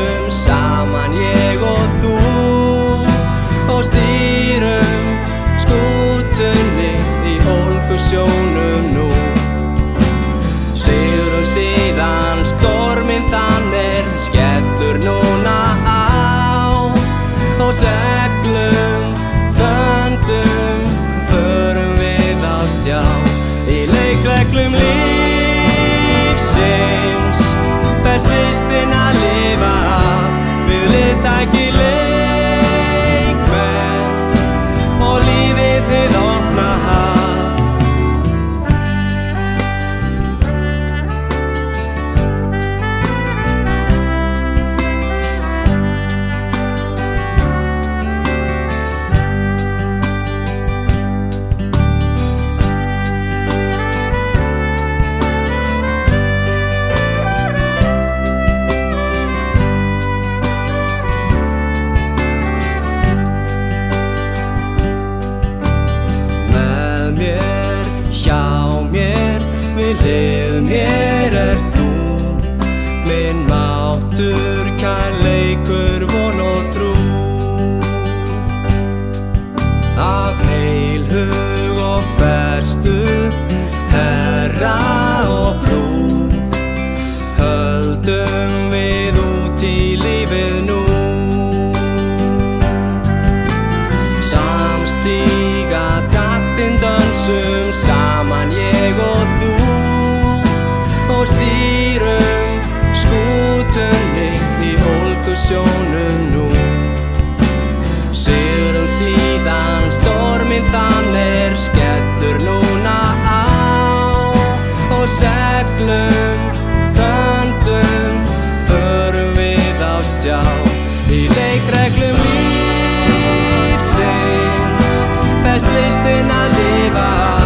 dansum saman ég og þú og stýrum skútunni í ólgusjónum nú. Sigrum síðan storminn þannig skellur núna á og seglum, þöndum, förum við á stjá. Í leikreglum lífsins best listin að lifa við liðtæki leikmenn og lífið hið opna haf. Hlið mér þú, minn máttur, kærleikur, von og trú. Af heilhug og festu, herra og frú, höldum við út í lífið nú. Samstíga taktinn dansum saman ég og þú og stýrum skútunni í ólgusjónum nú. Sigrum síðan storminn þannig skellur núna á og seglum, þöndum, förum við á stjá. Í leikreglum lífsins best listin að lifa